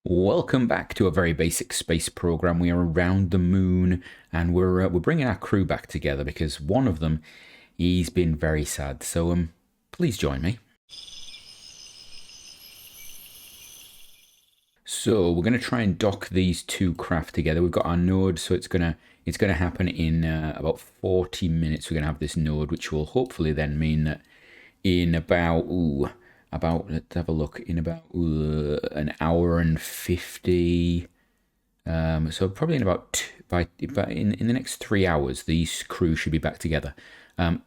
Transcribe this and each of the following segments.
Welcome back to a very basic space program. We are around the moon, and we're bringing our crew back together because one of them, he's been very sad. So please join me. So we're going to try and dock these two craft together. We've got our node, so it's gonna happen in about 40 minutes. We're gonna have this node, which will hopefully then mean that in about let's have a look, in about an hour and 50. So probably in about in the next 3 hours, these crew should be back together.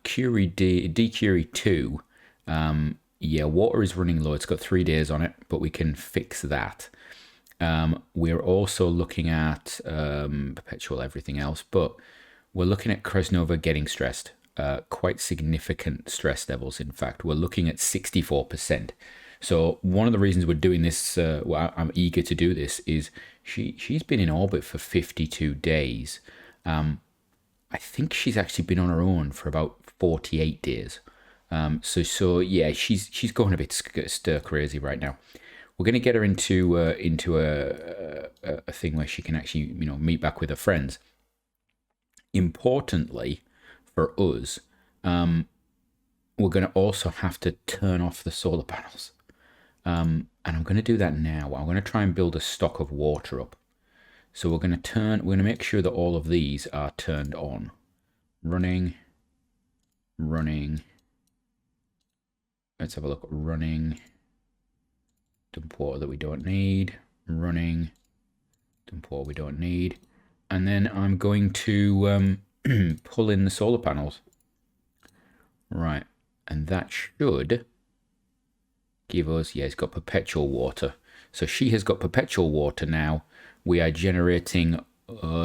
Curie Curie 2. Yeah, water is running low. It's got 3 days on it, but we can fix that. We're also looking at perpetual everything else, but we're looking at Kresnova getting stressed. Quite significant stress levels. In fact, we're looking at 64%. So one of the reasons we're doing this, I'm eager to do this, is she's been in orbit for 52 days. I think she's actually been on her own for about 48 days. So yeah, she's going a bit stir crazy right now. We're going to get her into a thing where she can actually meet back with her friends. Importantly, for us, we're going to also have to turn off the solar panels. And I'm going to do that now. I'm going to try and build a stock of water up. So we're going to make sure that all of these are turned on. Running. Let's have a look. Running. Dump water that we don't need. Running. Dump water we don't need. And then I'm going to pull in the solar panels. Right, and that should give us, yeah, it's got perpetual water. So she has got perpetual water now. We are generating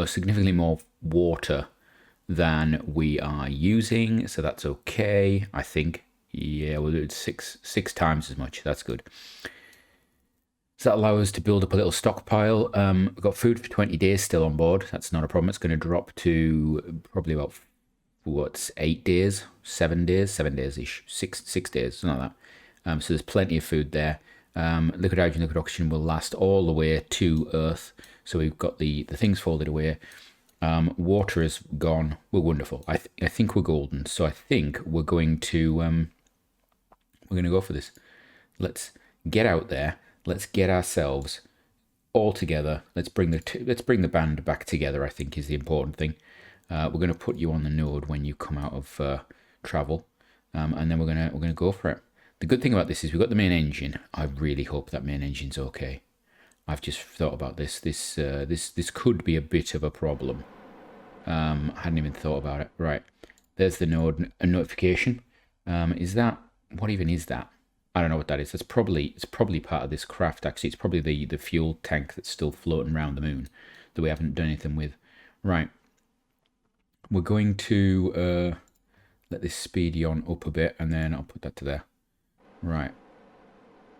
significantly more water than we are using, so that's okay, I think. Yeah, we'll do it six times as much. That's good. So that allows us to build up a little stockpile. We've got food for 20 days still on board. That's not a problem. It's going to drop to probably about, 8 days, 7 days, 7 days-ish, 6 days, something like that. So there's plenty of food there. Liquid hydrogen, liquid oxygen will last all the way to Earth. So we've got the things folded away. Water is gone. We're wonderful. I think we're golden. So I think we're going to go for this. Let's get out there. Let's get ourselves all together. Let's bring the band back together, I think, is the important thing. We're going to put you on the node when you come out of travel, and then we're gonna go for it. The good thing about this is we've got the main engine. I really hope that main engine's okay. I've just thought about this. This could be a bit of a problem. I hadn't even thought about it. Right, there's the node notification. Is that, what even is that? I don't know what that is. It's probably part of this craft. Actually, it's probably the fuel tank that's still floating around the moon that we haven't done anything with. Right. We're going to let this speedy on up a bit, and then I'll put that to there. Right.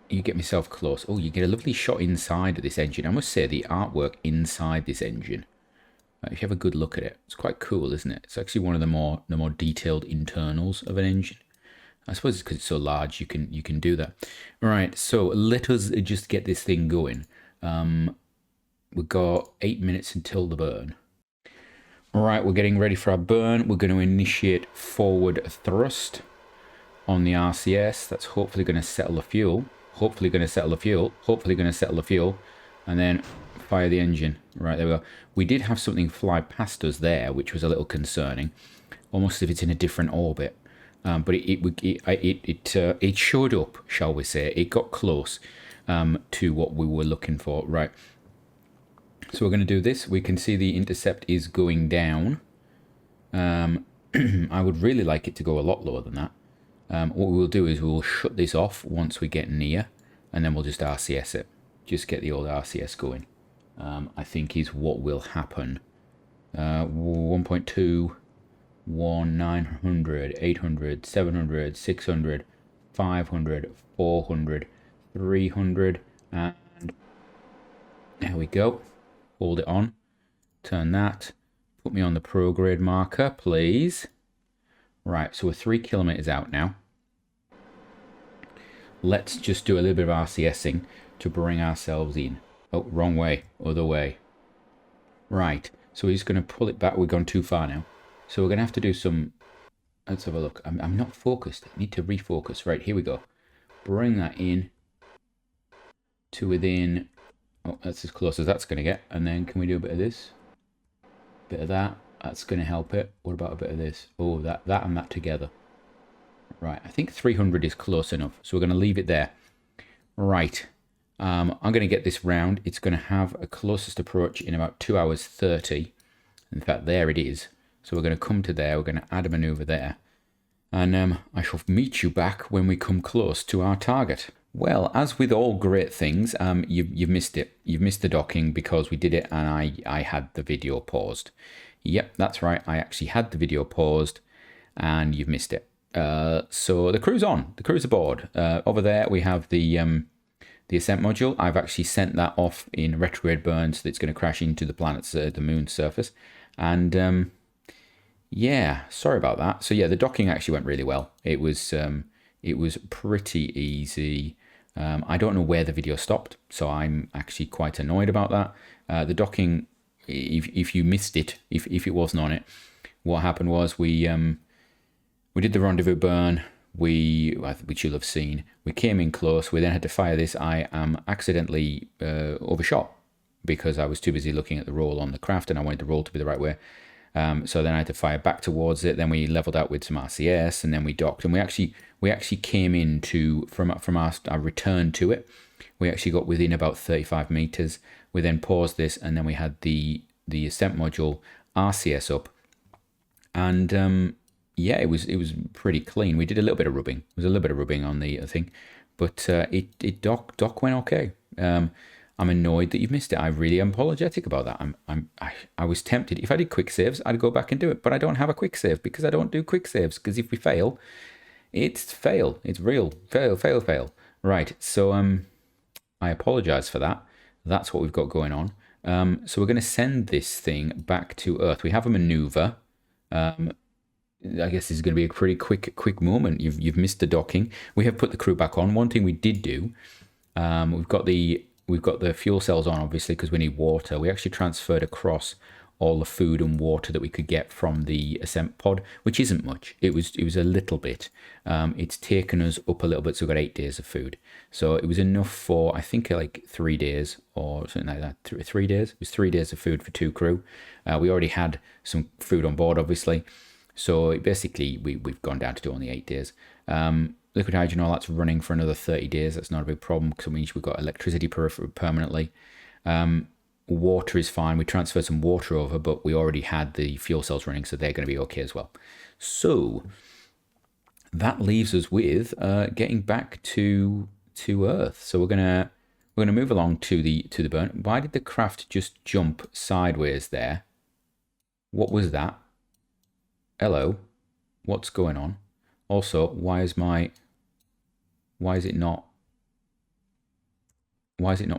You get myself close. Oh, you get a lovely shot inside of this engine. I must say, the artwork inside this engine, if you have a good look at it, it's quite cool, isn't it? It's actually one of the more detailed internals of an engine. I suppose it's because it's so large, you can do that. All right, so let us just get this thing going. We've got 8 minutes until the burn. All right, we're getting ready for our burn. We're going to initiate forward thrust on the RCS. That's hopefully going to settle the fuel. Hopefully going to settle the fuel. And then fire the engine. Right, there we go. We did have something fly past us there, which was a little concerning. Almost as if it's in a different orbit. But it showed up, shall we say. It got close to what we were looking for. Right. So we're going to do this. We can see the intercept is going down. I would really like it to go a lot lower than that. What we will do is we'll shut this off once we get near, and then we'll just RCS it. Just get the old RCS going. I think is what will happen. 1.2... 900, 800, 700, 600, 500, 400, 300, and there we go. Hold it on. Turn that. Put me on the prograde marker, please. Right, so we're 3 kilometers out now. Let's just do a little bit of RCSing to bring ourselves in. Oh, wrong way. Other way. Right. So we're just going to pull it back. We've gone too far now. So we're going to have to do some... Let's have a look. I'm not focused. I need to refocus. Right, here we go. Bring that in to within... Oh, that's as close as that's going to get. And then can we do a bit of this? Bit of that. That's going to help it. What about a bit of this? Oh, that and that together. Right, I think 300 is close enough. So we're going to leave it there. Right. I'm going to get this round. It's going to have a closest approach in about 2 hours 30. In fact, there it is. So we're going to come to there. We're going to add a maneuver there. And I shall meet you back when we come close to our target. Well, as with all great things, you've missed it. You've missed the docking because we did it and I had the video paused. Yep, that's right. I actually had the video paused and you've missed it. So the crew's on. The crew's aboard. Over there we have the ascent module. I've actually sent that off in retrograde burn so that it's going to crash into the planet's, the moon's surface. And yeah, sorry about that. So yeah, the docking actually went really well. It was pretty easy. I don't know where the video stopped, so I'm actually quite annoyed about that. The docking, if you missed it, if it wasn't on it, what happened was we did the rendezvous burn, which you'll have seen. We came in close. We then had to fire this. I accidentally overshot because I was too busy looking at the roll on the craft, and I wanted the roll to be the right way. So then I had to fire back towards it. Then we leveled out with some RCS, and then we docked. And we actually came into from our return to it. We actually got within about 35 meters. We then paused this, and then we had the ascent module RCS up, and yeah, it was pretty clean. We did a little bit of rubbing. There was a little bit of rubbing on the thing, but it dock went okay. I'm annoyed that you've missed it. I really am apologetic about that. I was tempted. If I did quick saves, I'd go back and do it, but I don't have a quick save because I don't do quick saves. Because if we fail, it's fail. It's real fail. Right. So I apologize for that. That's what we've got going on. So we're going to send this thing back to Earth. We have a maneuver. I guess this is going to be a pretty quick moment. You've missed the docking. We have put the crew back on. One thing we did do, we've got the fuel cells on, obviously, because we need water. We actually transferred across all the food and water that we could get from the ascent pod, which isn't much. It was a little bit. It's taken us up a little bit, so we've got 8 days of food. So it was enough for, I think, like 3 days or something like that. 3 days. It was 3 days of food for 2 crew. We already had some food on board, obviously. So basically, we've gone down to do only 8 days. Liquid hydrogen, all that's running for another 30 days. That's not a big problem because it means we've got electricity permanently. Water is fine. We transferred some water over, but we already had the fuel cells running, so they're going to be okay as well. So that leaves us with getting back to Earth. So we're gonna move along to the burn. Why did the craft just jump sideways there? What was that? Hello, what's going on? Also, why is it not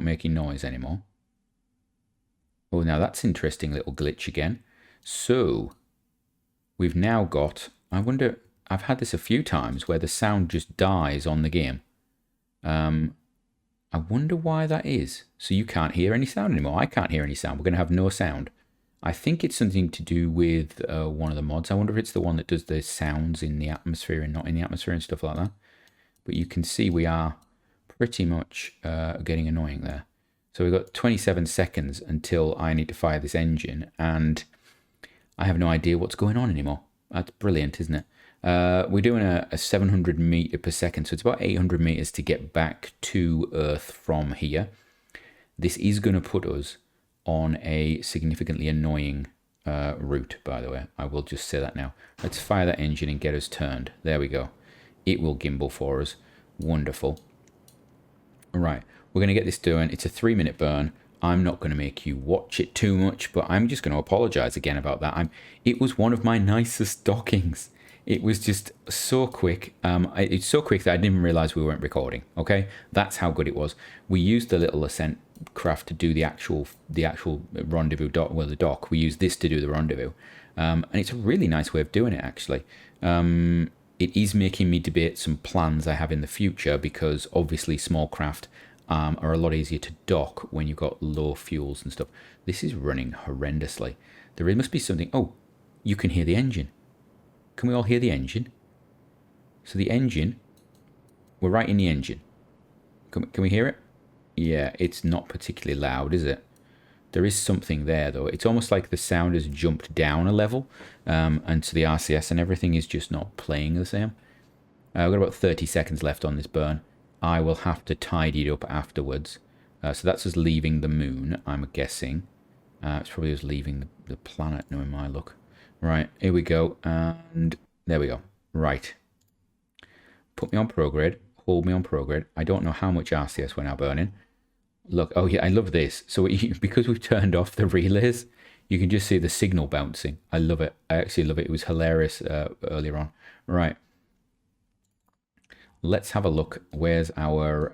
making noise anymore? Oh, now that's interesting little glitch again. So we've now got, I wonder, I've had this a few times where the sound just dies on the game. I wonder why that is. So you can't hear any sound anymore. I can't hear any sound. We're going to have no sound. I think it's something to do with one of the mods. I wonder if it's the one that does the sounds in the atmosphere and not in the atmosphere and stuff like that. But you can see we are pretty much getting annoying there. So we've got 27 seconds until I need to fire this engine, and I have no idea what's going on anymore. That's brilliant, isn't it? We're doing a 700 meter per second, so it's about 800 meters to get back to Earth from here. This is going to put us on a significantly annoying route, by the way. I will just say that now. Let's fire that engine and get us turned. There we go. It will gimbal for us. Wonderful. All right, we're going to get this done. It's a 3-minute burn. I'm not going to make you watch it too much, but I'm just going to apologize again about that. It was one of my nicest dockings. It was just so quick. It's so quick that I didn't even realize we weren't recording. Okay, that's how good it was. We used the little ascent craft to do the actual rendezvous dock. Well, the dock. We used this to do the rendezvous, and it's a really nice way of doing it. Actually, it is making me debate some plans I have in the future because obviously small craft are a lot easier to dock when you've got low fuels and stuff. This is running horrendously. There must be something. Oh, you can hear the engine. Can we all hear the engine? So the engine, we're right in the engine. Can we hear it? Yeah, it's not particularly loud, is it? There is something there, though. It's almost like the sound has jumped down a level, and so the RCS and everything is just not playing the same. I've got about 30 seconds left on this burn. I will have to tidy it up afterwards. So that's us leaving the moon, I'm guessing. It's probably us leaving the planet, knowing my luck. Right, here we go, and there we go. Right. Put me on prograde, hold me on prograde. I don't know how much RCS we're now burning. Look, oh yeah, I love this. So because we've turned off the relays, you can just see the signal bouncing. I love it. I actually love it. It was hilarious earlier on. Right. Let's have a look. Where's our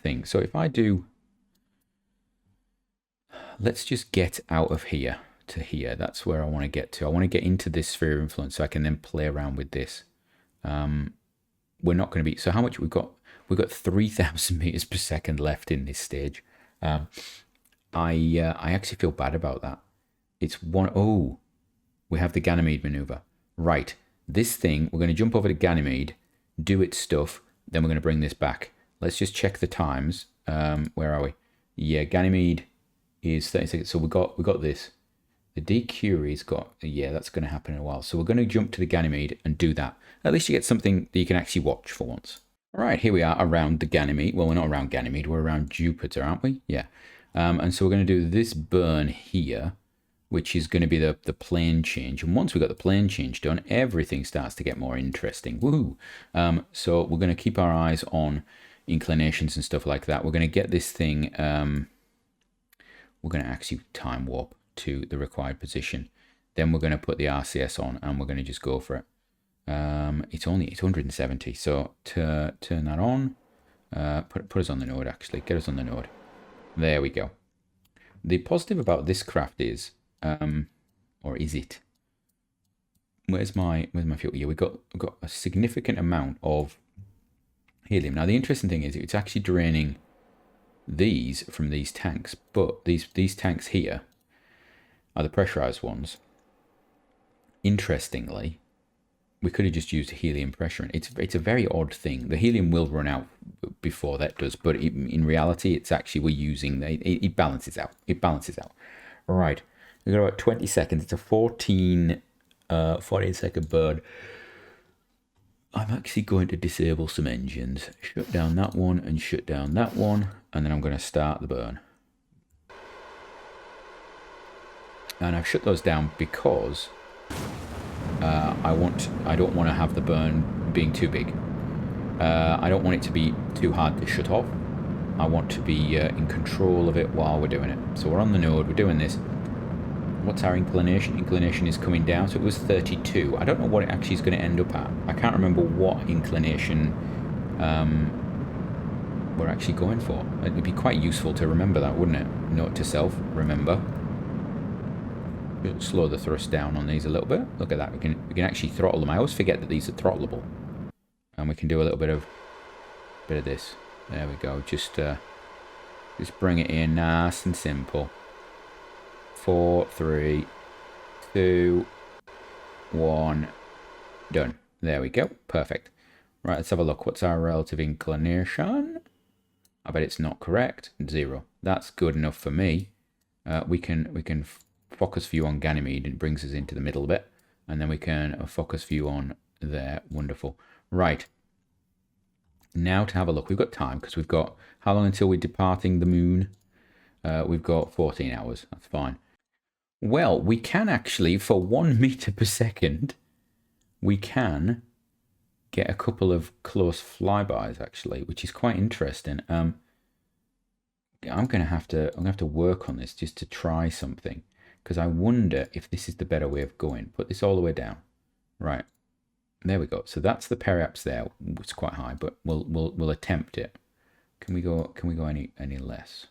thing? So if I do... Let's just get out of here to here. That's where I want to get to. I want to get into this sphere of influence so I can then play around with this. We're not going to be... So how much we've got? We've got 3,000 meters per second left in this stage. I actually feel bad about that. It's one... Oh, we have the Ganymede maneuver. Right. This thing, we're going to jump over to Ganymede, do its stuff, then we're going to bring this back. Let's just check the times. Where are we? Yeah, Ganymede is 30 seconds. So we got this. The DQ's got... Yeah, that's going to happen in a while. So we're going to jump to the Ganymede and do that. At least you get something that you can actually watch for once. All right, here we are around the Ganymede. Well, we're not around Ganymede. We're around Jupiter, aren't we? Yeah. And so we're going to do this burn here, which is going to be the plane change. And once we've got the plane change done, everything starts to get more interesting. Woohoo! So we're going to keep our eyes on inclinations and stuff like that. We're going to get this thing... we're going to actually time warp to the required position. Then we're going to put the RCS on and we're going to just go for it. It's only 870, so to turn that on, put us on the node actually, get us on the node. There we go. The positive about this craft is, or is it? Where's my fuel? Yeah, we've got a significant amount of helium. Now the interesting thing is it's actually draining these from these tanks, but these tanks here are the pressurized ones. Interestingly, we could have just used helium pressure. It's a very odd thing. The helium will run out before that does, but in reality, it's actually we're using it balances out. It balances out. All right, we've got about 20 seconds. It's a 14 second burn. I'm actually going to disable some engines, shut down that one and shut down that one, and then I'm going to start the burn. And I've shut those down because I don't want to have the burn being too big. I don't want it to be too hard to shut off. I want to be in control of it while we're doing it. So we're on the node, we're doing this. What's our inclination? Inclination is coming down, so it was 32. I don't know what it actually is going to end up at. I can't remember what inclination we're actually going for. It'd be quite useful to remember that, wouldn't it? Note to self, remember. We'll slow the thrust down on these a little bit. Look at that. We can actually throttle them. I always forget that these are throttleable. And we can do a little bit of this. There we go. Just bring it in nice and simple. 4, 3, 2, 1, done. There we go. Perfect. Right, let's have a look. What's our relative inclination? I bet it's not correct. 0. That's good enough for me. We can focus view on Ganymede. It brings us into the middle a bit, and then we can focus view on there. Wonderful. Right. Now to have a look. We've got time because we've got how long until we're departing the moon? We've got 14 hours. That's fine. Well, we can actually, for 1 meter per second, we can get a couple of close flybys actually, which is quite interesting. I'm gonna have to work on this just to try something, because I wonder if this is the better way of going. Put this all the way down. Right. There we go. So that's the periaps there. It's quite high, but we'll attempt it. Can we go any less?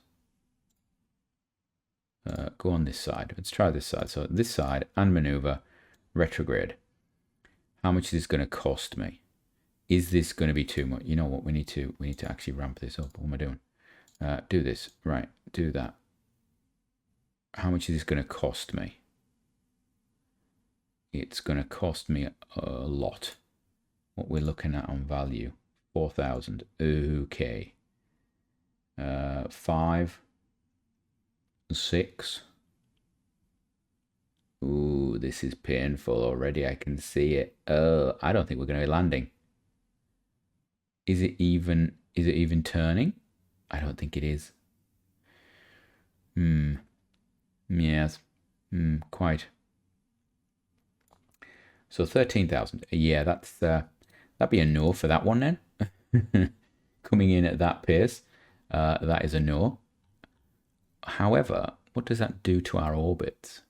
Go on this side. Let's try this side. So this side and maneuver retrograde. How much is this going to cost me? Is this going to be too much? You know what? We need to actually ramp this up. What am I doing? Do this. Right, do that. How much is this going to cost me? It's going to cost me a lot. What we're looking at on value, 4,000. Okay. 5, 6. Ooh, this is painful already. I can see it. I don't think we're going to be landing. Is it even turning? I don't think it is. Yes. Quite. So 13,000. Yeah, that'd be a no for that one then. Coming in at that pace, that is a no. However, what does that do to our orbits?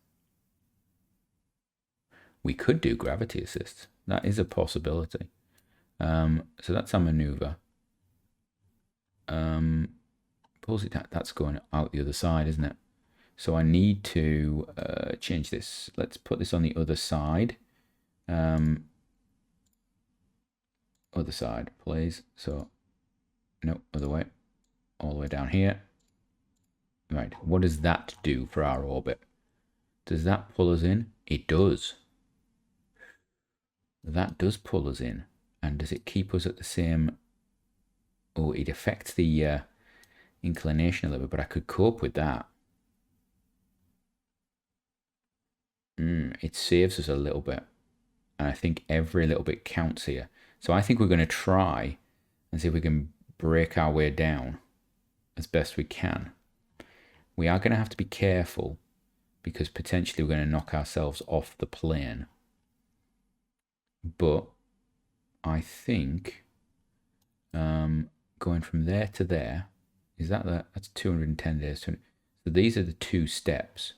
We could do gravity assist. That is a possibility. So that's our maneuver. Pulls it. That's going out the other side, isn't it? So I need to change this. Let's put this on the other side. Other side, please. So, no, other way. All the way down here. Right, what does that do for our orbit? Does that pull us in? It does. That does pull us in. And does it keep us at the same... Oh, it affects the inclination a little bit, but I could cope with that. It saves us a little bit. And I think every little bit counts here. So I think we're going to try and see if we can break our way down as best we can. We are going to have to be careful because potentially we're going to knock ourselves off the plane. But I think going from there to there, that's 210 days. So these are the 2 steps.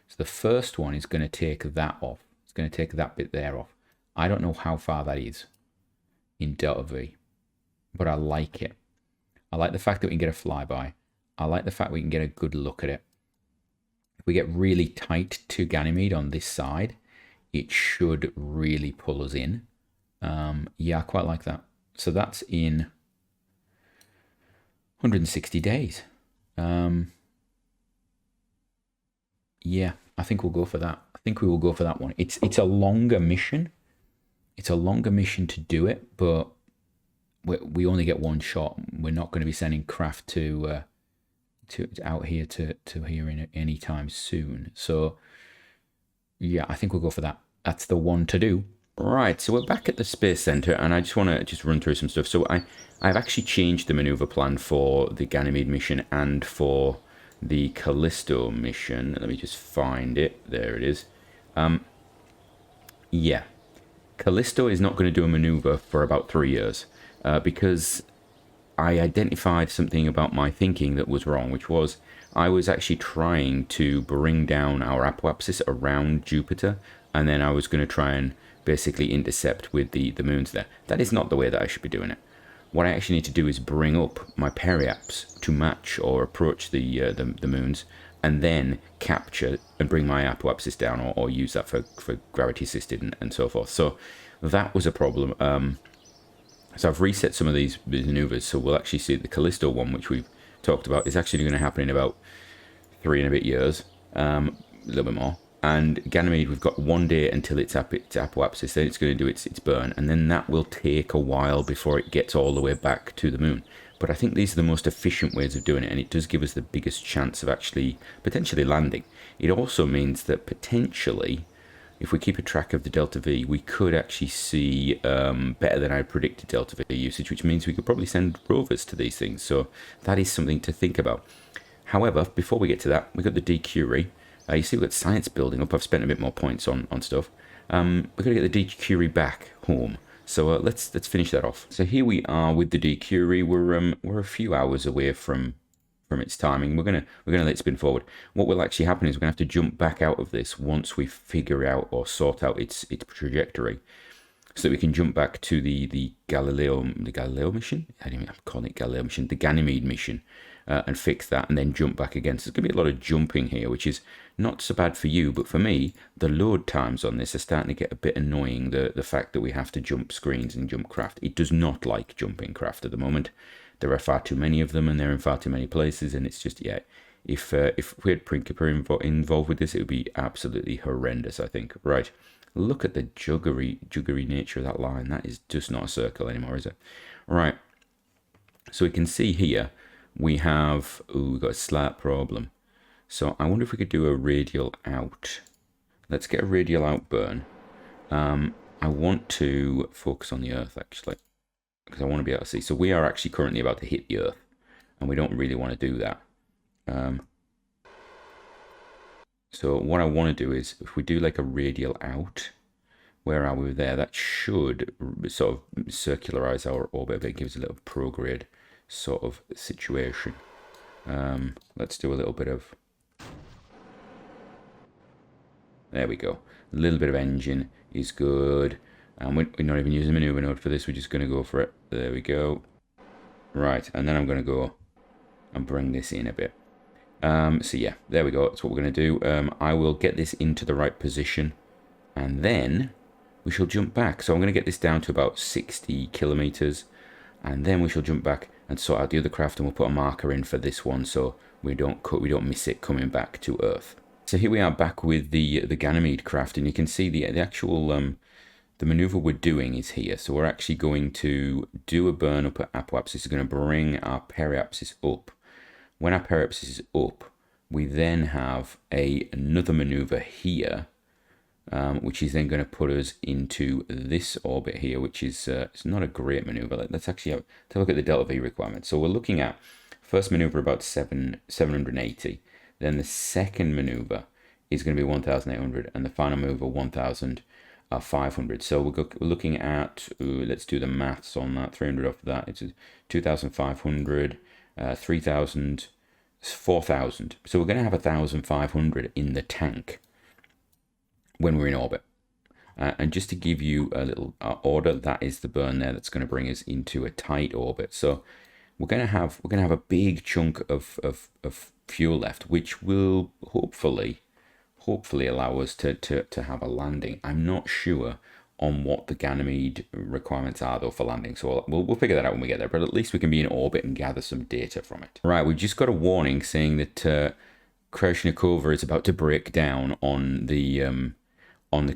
So the first one is going to take that off. It's going to take that bit there off. I don't know how far that is in Delta V, but I like it. I like the fact that we can get a flyby. I like the fact we can get a good look at it. If we get really tight to Ganymede on this side, it should really pull us in. Yeah, I quite like that. So that's in 160 days. Yeah, I think we'll go for that. I think we will go for that one. It's a longer mission. It's a longer mission to do it, but we only get one shot. We're not going to be sending craft to out here to here any time soon. So yeah, I think we'll go for that. That's the one to do. Right, so we're back at the Space Center, and I just want to run through some stuff. So I've actually changed the maneuver plan for the Ganymede mission and for the Callisto mission. Let me just find it. There it is. Yeah, Callisto is not going to do a maneuver for about 3 years because I identified something about my thinking that was wrong, which was I was actually trying to bring down our apoapsis around Jupiter, and then I was going to try and basically intercept with the moons there. That is not the way that I should be doing it. What I actually need to do is bring up my periaps to match or approach the moons, and then capture and bring my apoapsis down, or use that for gravity assisted and so forth. So that was a problem. So I've reset some of these maneuvers, so we'll actually see the Callisto one, which we've talked about, is actually going to happen in about 3 and a bit years, a little bit more. And Ganymede, we've got 1 day until it's apoapsis, then it's going to do its burn, and then that will take a while before it gets all the way back to the moon. But I think these are the most efficient ways of doing it, and it does give us the biggest chance of actually potentially landing. It also means that potentially, if we keep a track of the Delta V, we could actually see better than I predicted Delta V usage, which means we could probably send rovers to these things. So that is something to think about. However, before we get to that, we've got the D Curie. You see we've got science building up. I've spent a bit more points on stuff. We're going to get the D Curie back home. So let's finish that off. So here we are with the D Curie. We're a few hours away from its timing. We're gonna let it spin forward. What will actually happen is we're gonna have to jump back out of this once we figure out or sort out its trajectory, so that we can jump back to the Galileo mission. I don't even call it Galileo mission, the Ganymede mission, and fix that, and then jump back again. So there's gonna be a lot of jumping here, which is not so bad for you, but for me, the load times on this are starting to get a bit annoying. The fact that we have to jump screens and jump craft. It does not like jumping craft at the moment. there are far too many of them and they're in far too many places, and it's just, yeah, if we had Principia involved with this, it would be absolutely horrendous, I think. Right, look at the juggery nature of that line. That is just not a circle anymore, is it? Right, so we can see here we have, we've got a slight problem. So I wonder if we could do a radial out. Let's get a radial out burn. I want to focus on the Earth, actually, because I want to be able to see. So we are actually currently about to hit the Earth, and we don't really want to do that. So what I want to do is, if we do like a radial out, where are we there? That should sort of circularize our orbit a bit, gives a little prograde sort of situation. Let's do a little bit of... There we go. A little bit of engine is good. And we're not even using maneuver node for this. We're just going to go for it. There we go. Right, and then I'm going to go and bring this in a bit. So yeah, there we go. That's what we're going to do. I will get this into the right position, and then we shall jump back. So I'm going to get this down to about 60 kilometers, and then we shall jump back and sort out the other craft, and we'll put a marker in for this one so we don't miss it coming back to Earth. So here we are back with the Ganymede craft, and you can see the actual the maneuver we're doing is here. So we're actually going to do a burn up at apoapsis. It's going to bring our periapsis up. When our periapsis is up, we then have another maneuver here, which is then going to put us into this orbit here, which is it's not a great maneuver. Let's actually take a look at the delta V requirement. So we're looking at first maneuver about 780. Then the second maneuver is going to be 1,800, and the final maneuver 1,500. So we're looking at, let's do the maths on that. 300 off of that, it's 2,500, 3,000, 4,000. So we're going to have 1,500 in the tank when we're in orbit. And just to give you a little order, that is the burn there that's going to bring us into a tight orbit. So we're going to have a big chunk of fuel left, which will hopefully allow us to have a landing. I'm not sure on what the Ganymede requirements are though for landing, so we'll figure that out when we get there, but at least we can be in orbit and gather some data from it. Right, we just got a warning saying that Kreshnikova is about to break down on the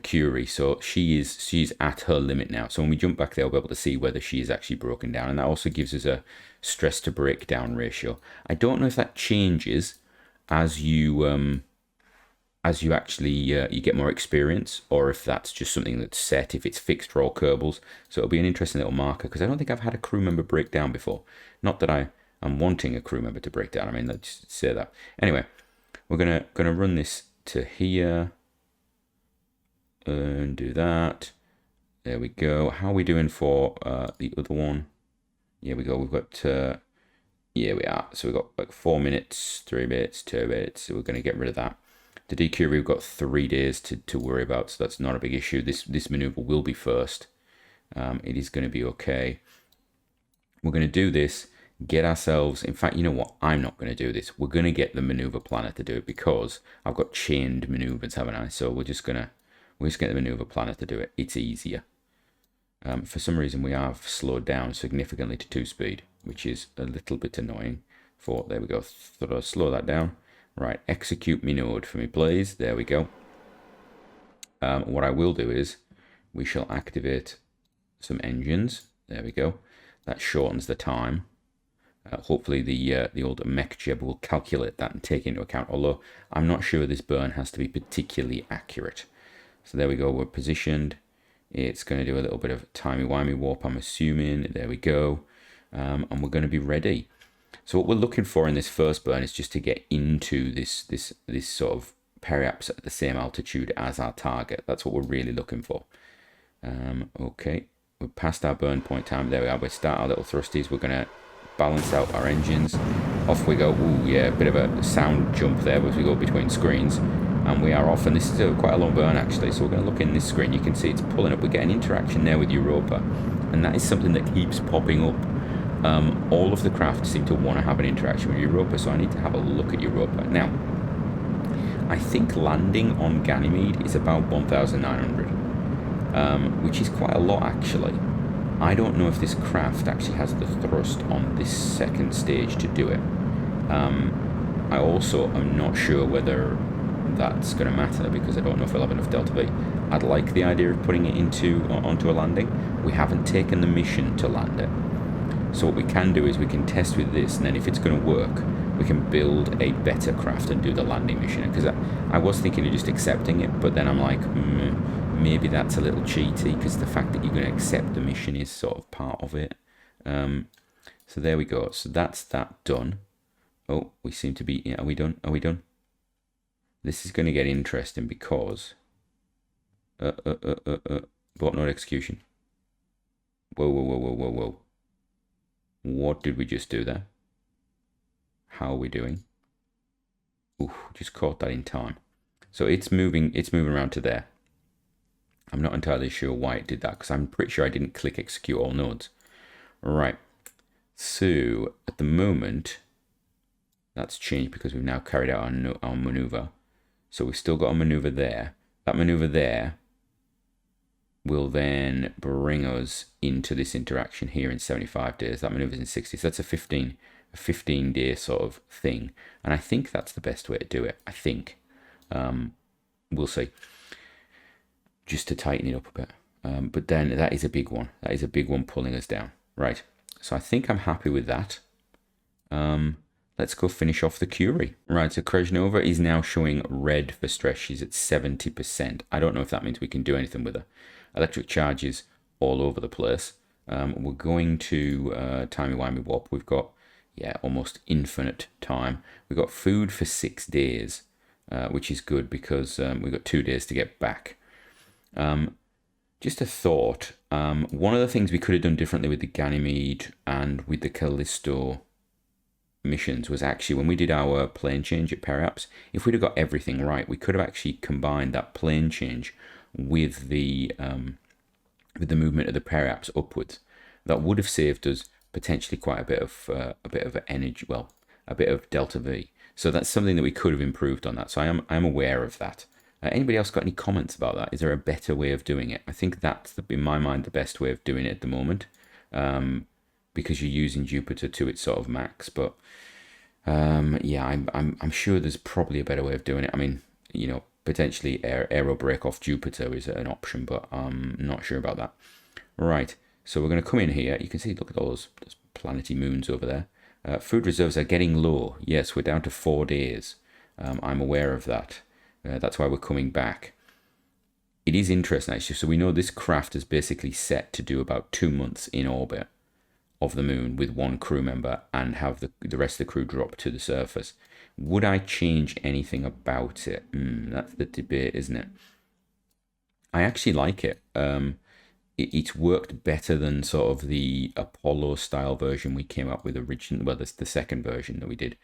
Curie, so she's at her limit now. So when we jump back there, we'll be able to see whether she is actually broken down, and that also gives us a stress to breakdown ratio. I don't know if that changes as you actually you get more experience, or if that's just something that's set, if it's fixed for all Kerbals. So it'll be an interesting little marker, because I don't think I've had a crew member break down before. Not that I am wanting a crew member to break down. I mean, let's just say that. Anyway, we're gonna run this to here. And do that. There we go. How are we doing for the other one? Yeah, we go. We've got yeah, we are. So we've got like 4 minutes, 3 minutes, 2 minutes. So we're going to get rid of that. The DQ, we've got 3 days to worry about, so that's not a big issue. This maneuver will be first. It is going to be okay. We're going to do this. Get ourselves. In fact, you know what? I'm not going to do this. We're going to get the maneuver planner to do it, because I've got chained maneuvers, haven't I? So we're just get the maneuver planner to do it. It's easier. For some reason, we have slowed down significantly to 2-speed, which is a little bit annoying. There we go. Slow that down. Right, execute me node for me, please. There we go. What I will do is we shall activate some engines. There we go. That shortens the time. Hopefully the old mech will calculate that and take into account, although I'm not sure this burn has to be particularly accurate. So there we go, we're positioned. It's going to do a little bit of timey-wimey warp, I'm assuming. There we go. And we're going to be ready. So what we're looking for in this first burn is just to get into this sort of periaps at the same altitude as our target. That's what we're really looking for. Okay, we're past our burn point time. There we are. We start our little thrusties. We're going to balance out our engines. Off we go. Ooh, yeah, a bit of a sound jump there as we go between screens. And we are off, and this is quite a long burn actually, so we're going to look in this screen. You can see it's pulling up. We're getting interaction there with Europa, and that is something that keeps popping up. All of the craft seem to want to have an interaction with Europa, so I need to have a look at Europa. Now, I think landing on Ganymede is about 1,900, which is quite a lot actually. I don't know if this craft actually has the thrust on this second stage to do it. I also am not sure whether that's going to matter, because I don't know if we'll have enough Delta V. I'd like the idea of putting it onto a landing. We haven't taken the mission to land it. So what we can do is we can test with this, and then if it's going to work, we can build a better craft and do the landing mission. Because I was thinking of just accepting it, but then I'm like, maybe that's a little cheaty, because the fact that you're going to accept the mission is sort of part of it. So there we go. So that's that done. Oh, we seem to be... Yeah, are we done? Are we done? This is going to get interesting because... Bot node execution. Whoa, whoa, whoa, whoa, whoa, whoa. What did we just do there? How are we doing? Ooh, just caught that in time. So it's moving around to there. I'm not entirely sure why it did that, because I'm pretty sure I didn't click execute all nodes. Right. So at the moment, that's changed because we've now carried out our maneuver. So we've still got a maneuver there. That maneuver there will then bring us into this interaction here in 75 days. That maneuver's in 60. So that's a 15 day sort of thing. And I think that's the best way to do it. I think. We'll see. Just to tighten it up a bit. But then that is a big one. That is a big one pulling us down. Right. So I think I'm happy with that. Let's go finish off the Curie. Right, so Krejnova is now showing red for stress. She's at 70%. I don't know if that means we can do anything with her. Electric charges all over the place. We're going to timey-wimey wop. We've got, almost infinite time. We've got food for 6 days, which is good because we've got 2 days to get back. Just a thought. One of the things we could have done differently with the Ganymede and with the Callisto missions was actually when we did our plane change at Periaps, if we'd have got everything right, we could have actually combined that plane change with the movement of the Periaps upwards. That would have saved us potentially quite a bit of energy, well, a bit of Delta V. So that's something that we could have improved on that. So I'm aware of that. Anybody else got any comments about that? Is there a better way of doing it? I think that's, in my mind, the best way of doing it at the moment, because you're using Jupiter to its sort of max. But I'm sure there's probably a better way of doing it. I mean, potentially aero brake off Jupiter is an option, but I'm not sure about that. Right, so we're going to come in here. You can see, look at all those planety moons over there. Food reserves are getting low. Yes, we're down to 4 days. I'm aware of that. That's why we're coming back. It is interesting, actually. So we know this craft is basically set to do about 2 months in orbit of the moon with one crew member and have the rest of the crew drop to the surface. Would I change anything about it? That's the debate, isn't it? I actually like it. It's worked better than sort of the Apollo style version we came up with originally. Well, that's the second version that we did.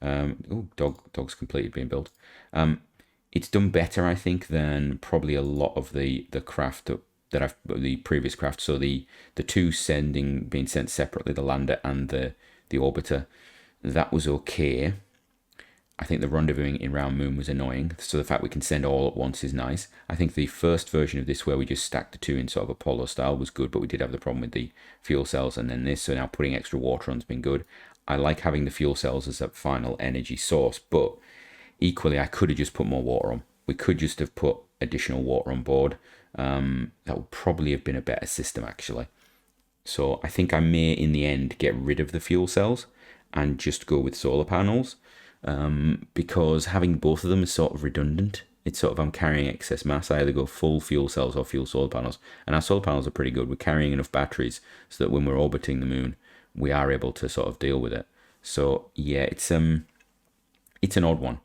Dog's completely being built. It's done better, I think, than probably a lot of the craft the previous craft. So the two being sent separately, the lander and the orbiter, that was okay. I think the rendezvousing in round moon was annoying. So the fact we can send all at once is nice. I think the first version of this, where we just stacked the two in sort of Apollo style, was good, but we did have the problem with the fuel cells, and then this. So now putting extra water on's been good. I like having the fuel cells as a final energy source, but equally, I could have just put more water on. We could just have put additional water on board. That would probably have been a better system, actually. So I think I may, in the end, get rid of the fuel cells and just go with solar panels, because having both of them is sort of redundant. It's sort of, I'm carrying excess mass. I either go full fuel cells or full solar panels. And our solar panels are pretty good. We're carrying enough batteries so that when we're orbiting the moon, we are able to sort of deal with it. So yeah, it's an odd one.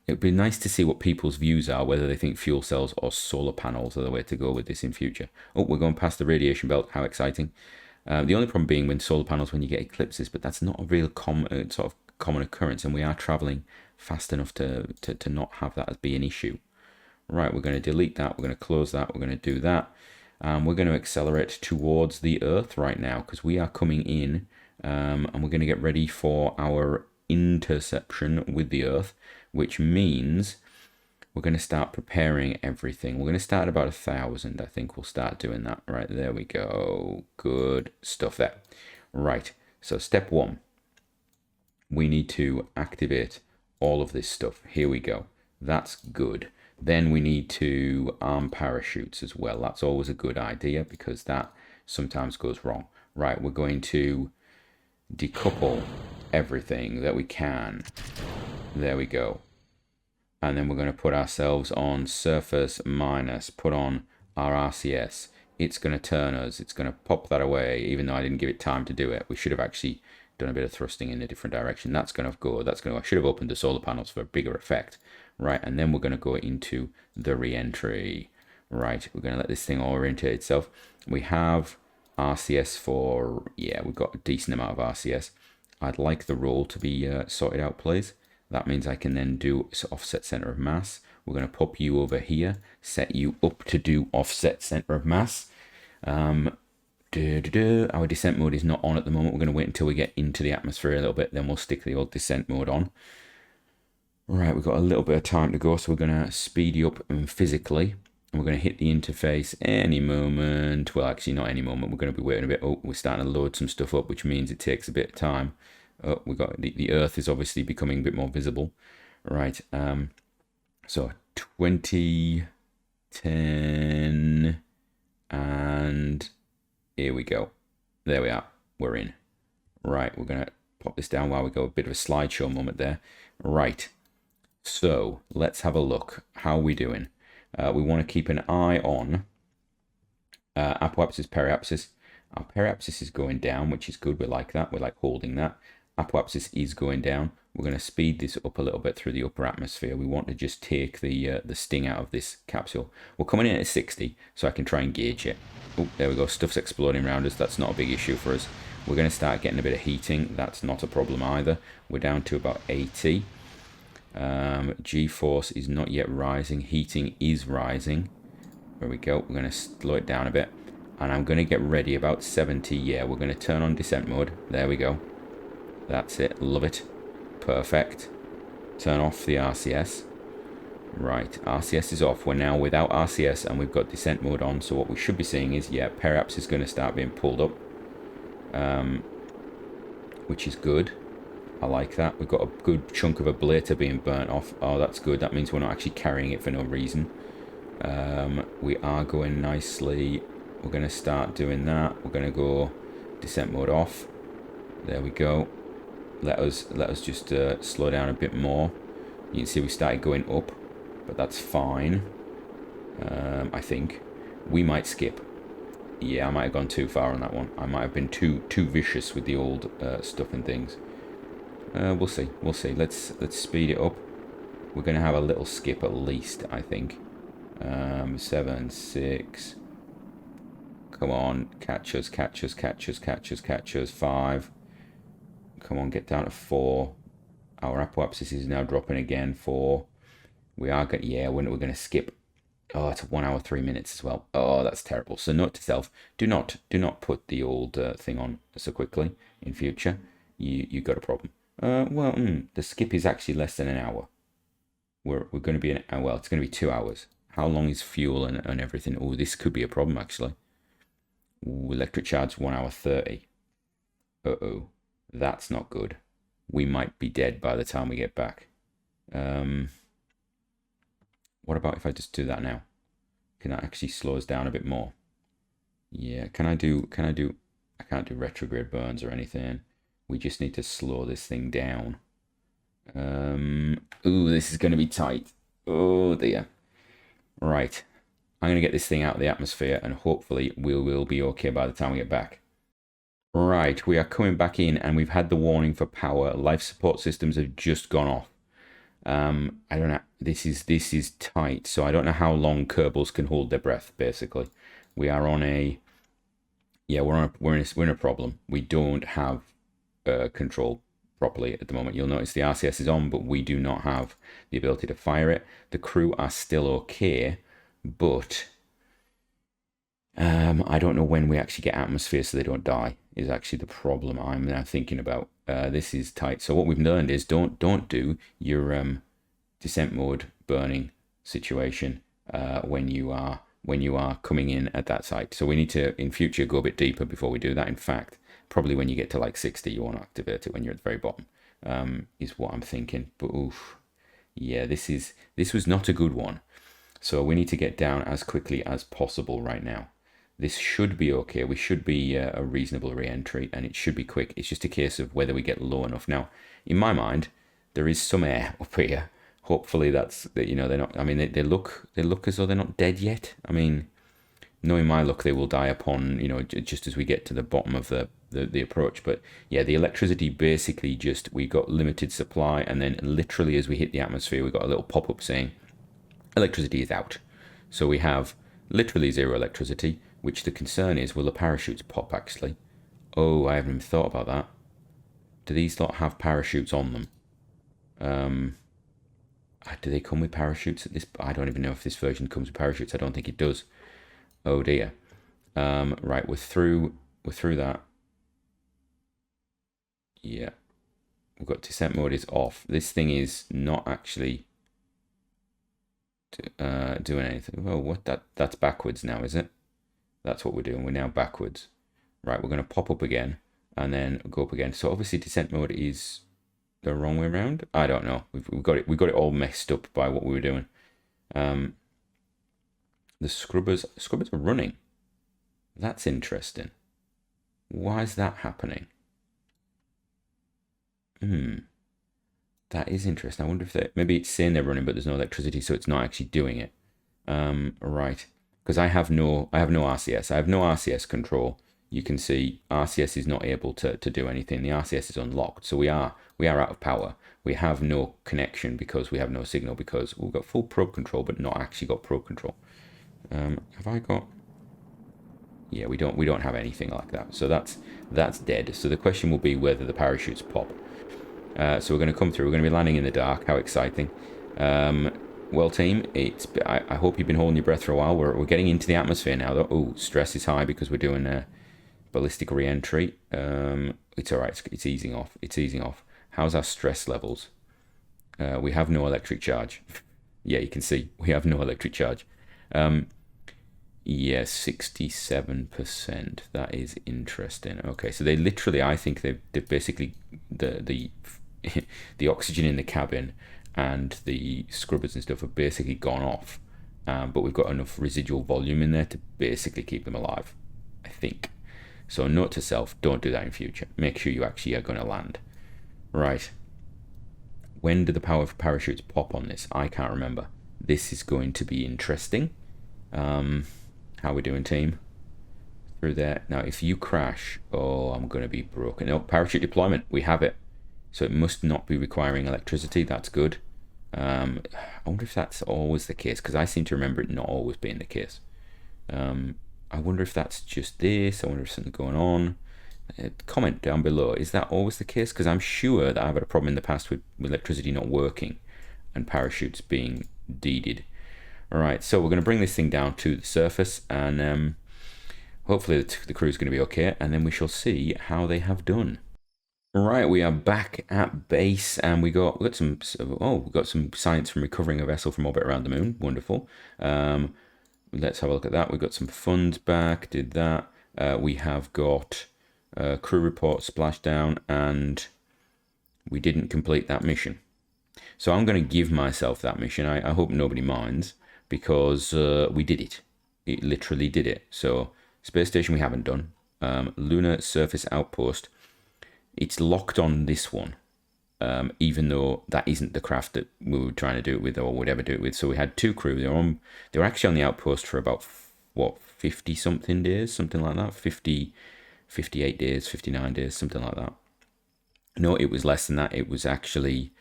It'd be nice to see what people's views are, whether they think fuel cells or solar panels are the way to go with this in future. Oh, we're going past the radiation belt. How exciting. The only problem being when solar panels, when you get eclipses, but that's not a real common occurrence, and we are traveling fast enough to not have that as be an issue. Right, we're going to delete that. We're going to close that. We're going to do that. We're going to accelerate towards the Earth right now, because we are coming in, and we're going to get ready for our interception with the Earth, which means we're going to start preparing everything. We're going to start at about 1,000. I think we'll start doing that. Right, there we go. Good stuff there. Right, so step 1. We need to activate all of this stuff. Here we go. That's good. Then we need to arm parachutes as well. That's always a good idea because that sometimes goes wrong. Right, we're going to decouple everything that we can. There we go. And then we're going to put ourselves on surface minus, put on our RCS. It's going to turn us. It's going to pop that away, even though I didn't give it time to do it. We should have actually done a bit of thrusting in a different direction. That's going to go. I should have opened the solar panels for a bigger effect. Right, and then we're going to go into the re-entry. Right, we're going to let this thing orientate itself. We have RCS for, yeah, we've got a decent amount of RCS. I'd like the roll to be sorted out, please. That means I can then do offset center of mass. We're going to pop you over here, set you up to do offset center of mass. Our descent mode is not on at the moment. We're going to wait until we get into the atmosphere a little bit, then we'll stick the old descent mode on. Right, we've got a little bit of time to go, so we're going to speed you up physically. And we're going to hit the interface any moment. Well, actually, not any moment. We're going to be waiting a bit. Oh, we're starting to load some stuff up, which means it takes a bit of time. Oh, we got the Earth is obviously becoming a bit more visible. Right. So 20, 10, and here we go. There we are. We're in. Right. We're going to pop this down while we go. A bit of a slideshow moment there. Right. So let's have a look. How are we doing? We want to keep an eye on apoapsis, periapsis. Our periapsis is going down, which is good. We like that. We like holding that. Apoapsis is going down. We're going to speed this up a little bit through the upper atmosphere. We want to just take the sting out of this capsule. We're coming in at 60, so I can try and gauge it. Oh, there we go. Stuff's exploding around us. That's not a big issue for us. We're going to start getting a bit of heating. That's not a problem either. We're down to about 80. G-force is not yet rising. Heating is rising. There we go. We're going to slow it down a bit. And I'm going to get ready about 70. Yeah, we're going to turn on descent mode. There we go. That's it. Love it. Perfect. Turn off the RCS. Right. RCS is off. We're now without RCS and we've got descent mode on. So what we should be seeing is, yeah, periapsis is going to start being pulled up. Which is good. I like that. We've got a good chunk of ablator being burnt off. Oh, that's good. That means we're not actually carrying it for no reason. We are going nicely. We're going to start doing that. We're going to go descent mode off. There we go. Let us just slow down a bit more. You can see we started going up, but that's fine. I think we might skip. Yeah, I might have gone too far on that one. I might have been too vicious with the old stuff and things. We'll see. We'll see. Let's speed it up. We're going to have a little skip at least, I think. 7, 6. Come on, catch us, catch us, catch us, catch us, catch us. 5. Come on, get down to 4. Our apoapsis is now dropping again. 4. We are going. Yeah, we're going to skip. Oh, it's 1 hour 3 minutes as well. Oh, that's terrible. So note to self: do not put the old thing on so quickly in future. You got a problem. The skip is actually less than an hour. We're going to be well, it's going to be 2 hours. How long is fuel and everything? Oh, this could be a problem actually. Ooh, electric charge 1 hour 30. Uh-oh, that's not good. We might be dead by the time we get back. What about if I just do that now? Can that actually slow us down a bit more? Yeah, can I do, I can't do retrograde burns or anything. We just need to slow this thing down. Ooh, this is going to be tight. Oh dear. Right. I'm going to get this thing out of the atmosphere and hopefully we will be okay by the time we get back. Right, we are coming back in and we've had the warning for power. Life support systems have just gone off. I don't know. This is tight, so I don't know how long Kerbals can hold their breath. Basically, we are on a, yeah, we're in a problem. We don't have control properly at the moment. You'll notice the RCS is on, but we do not have the ability to fire it. The crew are still okay, but I don't know when we actually get atmosphere so they don't die. Is actually the problem I'm now thinking about. This is tight. So what we've learned is don't do your descent mode burning situation when you are coming in at that site. So we need to in future go a bit deeper before we do that. In fact, probably when you get to like 60, you want to activate it when you're at the very bottom. Is what I'm thinking. But oof, yeah, this was not a good one. So we need to get down as quickly as possible right now. This should be okay. We should be a reasonable re-entry, and it should be quick. It's just a case of whether we get low enough. Now, in my mind, there is some air up here. Hopefully that's, you know, they're not, I mean, they look as though they're not dead yet. I mean, knowing my luck, they will die upon, you know, just as we get to the bottom of the approach. But yeah, the electricity basically just, we got limited supply, and then literally as we hit the atmosphere, we got a little pop-up saying electricity is out. So we have literally zero electricity, which the concern is, will the parachutes pop actually? Oh, I haven't even thought about that. Do these not have parachutes on them? Do they come with parachutes at this? I don't even know if this version comes with parachutes. I don't think it does. Oh dear. Right, we're through that. Yeah. We've got descent mode is off. This thing is not actually doing anything. Oh, what? That's backwards now, is it? That's what we're doing. We're now backwards. Right, we're going to pop up again and then go up again. So obviously descent mode is the wrong way around. I don't know. We've got it all messed up by what we were doing. The scrubbers are running. That's interesting. Why is that happening? That is interesting. I wonder if maybe it's saying they're running, but there's no electricity, so it's not actually doing it. Right. Because I have no RCS. I have no RCS control. You can see RCS is not able to do anything. The RCS is unlocked, so we are out of power. We have no connection because we have no signal, because we've got full probe control, but not actually got probe control. Have I got? Yeah, we don't have anything like that. So that's dead. So the question will be whether the parachutes pop. So we're going to come through. We're going to be landing in the dark. How exciting! Well, team, I hope you've been holding your breath for a while. We're getting into the atmosphere now, though. Oh, stress is high because we're doing a ballistic re-entry. It's all right. It's easing off. It's easing off. How's our stress levels? We have no electric charge. Yeah, you can see we have no electric charge. Yeah, 67%. That is interesting. Okay, so they literally, I think they've basically the oxygen in the cabin and the scrubbers and stuff have basically gone off, but we've got enough residual volume in there to basically keep them alive, I think. So note to self, don't do that in future. Make sure you actually are going to land. Right. When do the power for parachutes pop on this? I can't remember. This is going to be interesting. How we doing, team? Through there. Now, if you crash, oh, I'm going to be broken. Oh, parachute deployment. We have it. So it must not be requiring electricity. That's good. I wonder if that's always the case, because I seem to remember it not always being the case. I wonder if that's just this. I wonder if something's going on. Comment down below. Is that always the case? Because I'm sure that I've had a problem in the past with electricity not working and parachutes being deeded. All right, so we're going to bring this thing down to the surface, and hopefully the crew's going to be okay, and then we shall see how they have done. All right, we are back at base, and we got some science from recovering a vessel from orbit around the moon. Wonderful. Let's have a look at that. We got some funds back. Did that. We have got crew report splashdown, and we didn't complete that mission. So I'm going to give myself that mission. I hope nobody minds, because we did it. It literally did it. So space station we haven't done. Lunar surface outpost. It's locked on this one, even though that isn't the craft that we were trying to do it with or would ever do it with. So we had two crew. They were actually on the outpost for about, 50 something days, something like that. 58 days, 59 days, something like that. No, it was less than that. It was actually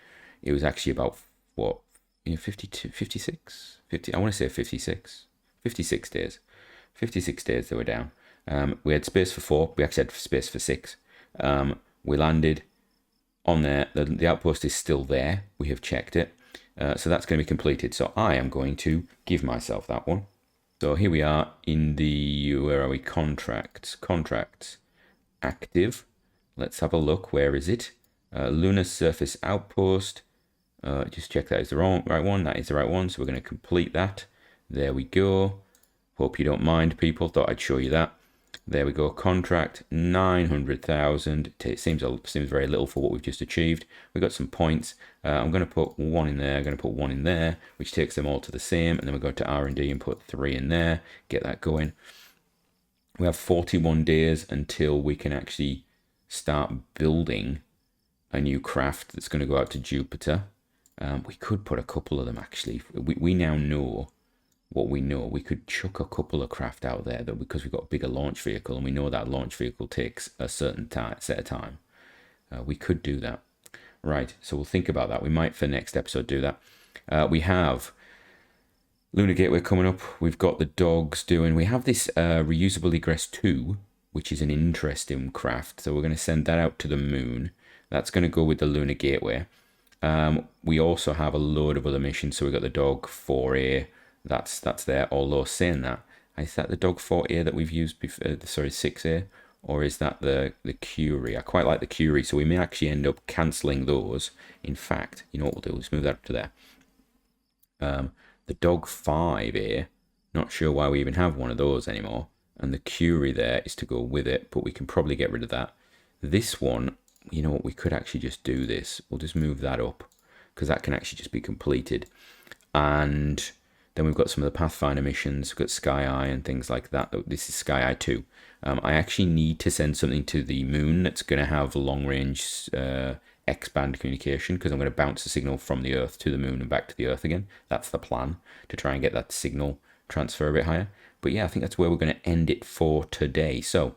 about 52, 56, 50. I want to say 56 days. 56 days they were down. We had space for 4. We actually had space for 6. We landed on there. The outpost is still there. We have checked it. So that's going to be completed. So I am going to give myself that one. So here we are in the, where are we? Contracts, active. Let's have a look. Where is it? Lunar surface outpost. Just check that is the right one. That is the right one. So we're going to complete that. There we go. Hope you don't mind, people. Thought I'd show you that. There we go. Contract 900,000. It seems very little for what we've just achieved. We got some points. I'm going to put one in there. I'm going to put one in there, which takes them all to the same. And then we go to R&D and put 3 in there. Get that going. We have 41 days until we can actually start building a new craft that's going to go out to Jupiter. We could put a couple of them actually. We now know what we know. We could chuck a couple of craft out there that because we've got a bigger launch vehicle and we know that launch vehicle takes a certain set of time. We could do that. Right, so we'll think about that. We might for next episode do that. We have Lunar Gateway coming up. We've got the dogs doing. We have this reusable egress 2, which is an interesting craft. So we're going to send that out to the moon. That's going to go with the Lunar Gateway. We also have a load of other missions. So we've got the Dog 4A. That's there. Although saying that, is that the Dog 4A that we've used before? Sorry, 6A, or is that the Curie? I quite like the Curie, so we may actually end up cancelling those. In fact, you know what we'll do? Let's move that up to there. The Dog 5A, not sure why we even have one of those anymore. And the Curie there is to go with it, but we can probably get rid of that. This one, you know what? We could actually just do this. We'll just move that up because that can actually just be completed. And then we've got some of the Pathfinder missions. We've got Sky Eye and things like that. This is Sky Eye 2. I actually need to send something to the moon that's going to have long-range X-band communication because I'm going to bounce the signal from the Earth to the moon and back to the Earth again. That's the plan, to try and get that signal transfer a bit higher. But yeah, I think that's where we're going to end it for today. So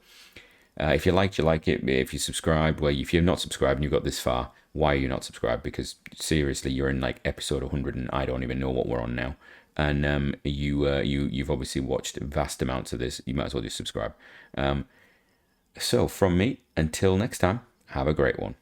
if you liked, you like it. If you subscribed, well, if you're not subscribed and you've got this far, why are you not subscribed? Because seriously, you're in like episode 100 and I don't even know what we're on now. And you've obviously watched vast amounts of this. You might as well just subscribe. So from me, until next time, have a great one.